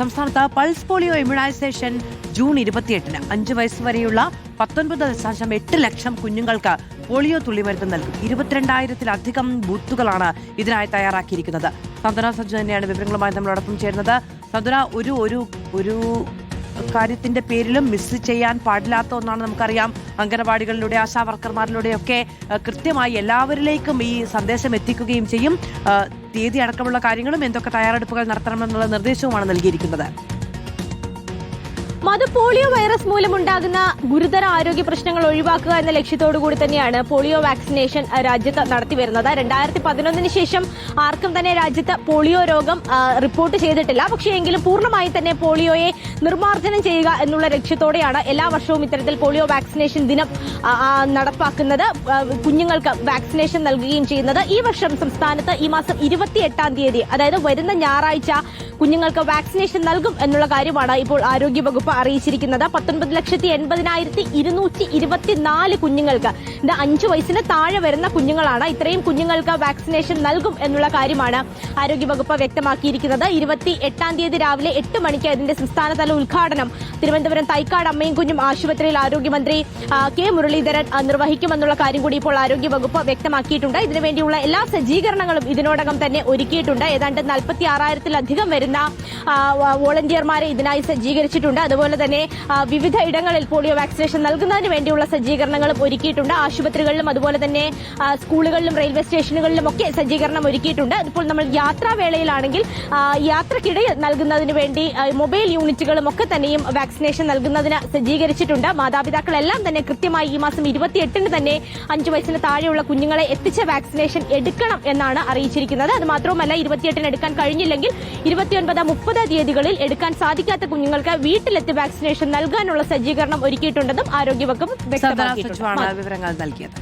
സംസ്ഥാനത്ത് pulse polio immunisation June 28-ന് 5 വയസ്സ് വരെയുള്ള 19.8 ലക്ഷം കുഞ്ഞുങ്ങൾക്ക് പോളിയോ തുള്ളിമരുന്ന് നൽകും. 22,000-ലധികം ബൂത്തുകളാണ് ഇതിനായി തയ്യാറാക്കിയിരിക്കുന്നത്. സന്ദന സജ്ജു തന്നെയാണ് വിവരങ്ങളുമായി നമ്മളോടൊപ്പം ചേരുന്നത്. സന്ദന, ഒരു കാര്യത്തിന്റെ പേരിലും മിസ് ചെയ്യാൻ പാടില്ലാത്ത ഒന്നാണ്. നമുക്കറിയാം, അംഗനവാടികളിലൂടെ ആശാവർക്കർമാരിലൂടെയൊക്കെ കൃത്യമായി എല്ലാവരിലേക്കും ഈ സന്ദേശം എത്തിക്കുകയും ചെയ്യും. തീയതി അടക്കമുള്ള കാര്യങ്ങളും എന്തൊക്കെ തയ്യാറെടുപ്പുകൾ നടത്തണമെന്നുള്ള നിർദ്ദേശവുമാണ് നൽകിയിരിക്കുന്നത്. പോളിയോ വൈറസ് മൂലമുണ്ടാകുന്ന ഗുരുതര ആരോഗ്യ പ്രശ്നങ്ങൾ ഒഴിവാക്കുക എന്ന ലക്ഷ്യത്തോടു കൂടി തന്നെയാണ് പോളിയോ വാക്സിനേഷൻ രാജ്യത്ത് നടത്തിവരുന്നത്. 2011 ശേഷം ആർക്കും തന്നെ രാജ്യത്ത് പോളിയോ രോഗം റിപ്പോർട്ട് ചെയ്തിട്ടില്ല. പക്ഷേ എങ്കിലും പൂർണ്ണമായി തന്നെ പോളിയോയെ നിർമ്മാർജ്ജനം ചെയ്യുക എന്നുള്ള ലക്ഷ്യത്തോടെയാണ് എല്ലാ വർഷവും ഇത്തരത്തിൽ പോളിയോ വാക്സിനേഷൻ ദിനം നടപ്പാക്കുന്നത്, കുഞ്ഞുങ്ങൾക്ക് വാക്സിനേഷൻ നൽകുകയും ചെയ്യുന്നത്. ഈ വർഷം സംസ്ഥാനത്ത് ഈ മാസം 28-ാം തീയതി, അതായത് വരുന്ന ഞായറാഴ്ച കുഞ്ഞുങ്ങൾക്ക് വാക്സിനേഷൻ നൽകും എന്നുള്ള കാര്യമാണ് ഇപ്പോൾ ആരോഗ്യവകുപ്പ് അറിയിച്ചിരിക്കുന്നത്. 19,80,224 കുഞ്ഞുങ്ങൾക്ക്, ഇത് 5 വയസ്സിന് താഴെ വരുന്ന കുഞ്ഞുങ്ങളാണ്. ഇത്രയും കുഞ്ഞുങ്ങൾക്ക് വാക്സിനേഷൻ നൽകും എന്നുള്ള കാര്യമാണ് ആരോഗ്യവകുപ്പ് വ്യക്തമാക്കിയിരിക്കുന്നത്. 28-ാം തീയതി രാവിലെ 8 മണിക്ക് ഇതിന്റെ സംസ്ഥാനതല ഉദ്ഘാടനം തിരുവനന്തപുരം തൈക്കാട് അമ്മയും കുഞ്ഞും ആശുപത്രിയിൽ ആരോഗ്യമന്ത്രി കെ മുരളീധരൻ നിർവഹിക്കുമെന്നുള്ള കാര്യം കൂടി ഇപ്പോൾ ആരോഗ്യവകുപ്പ് വ്യക്തമാക്കിയിട്ടുണ്ട്. ഇതിനുവേണ്ടിയുള്ള എല്ലാ സജ്ജീകരണങ്ങളും ഇതിനോടകം തന്നെ ഒരുക്കിയിട്ടുണ്ട്. ഏതാണ്ട് 46,000-ലധികം വരുന്ന വോളണ്ടിയർമാരെ ഇതിനായി സജ്ജീകരിച്ചിട്ടുണ്ട്. അതുപോലെ തന്നെ വിവിധ ഇടങ്ങളിൽ പോളിയോ വാക്സിനേഷൻ നൽകുന്നതിന് വേണ്ടിയുള്ള സജ്ജീകരണങ്ങളും ഒരുക്കിയിട്ടുണ്ട്. ആശുപത്രികളിലും അതുപോലെ തന്നെ സ്കൂളുകളിലും റെയിൽവേ സ്റ്റേഷനുകളിലും ഒക്കെ സജ്ജീകരണം ഒരുക്കിയിട്ടുണ്ട്. ഇപ്പോൾ നമ്മൾ യാത്രാവേളയിലാണെങ്കിൽ യാത്രക്കിടയിൽ നൽകുന്നതിന് വേണ്ടി മൊബൈൽ യൂണിറ്റുകളും ഒക്കെ തന്നെയും വാക്സിനേഷൻ നൽകുന്നതിന് സജ്ജീകരിച്ചിട്ടുണ്ട്. മാതാപിതാക്കളെല്ലാം തന്നെ കൃത്യമായി ഈ മാസം 28-ന് തന്നെ 5 വയസ്സിന് താഴെയുള്ള കുഞ്ഞുങ്ങളെ എത്തിച്ച വാക്സിനേഷൻ എടുക്കണം എന്നാണ് അറിയിച്ചിരിക്കുന്നത്. അത് മാത്രവുമല്ല, 28-ന് എടുക്കാൻ കഴിഞ്ഞില്ലെങ്കിൽ 29, 30 തീയതികളിൽ എടുക്കാൻ സാധിക്കാത്ത കുഞ്ഞുങ്ങൾക്ക് വീട്ടിലെത്തി വാക്സിനേഷൻ നൽകാനുള്ള സജ്ജീകരണം ഒരുക്കിയിട്ടുണ്ടെന്നും ആരോഗ്യവകുപ്പ് വ്യക്തമാക്കിയിട്ടുണ്ട്. വിവരങ്ങൾ നൽകിയത്.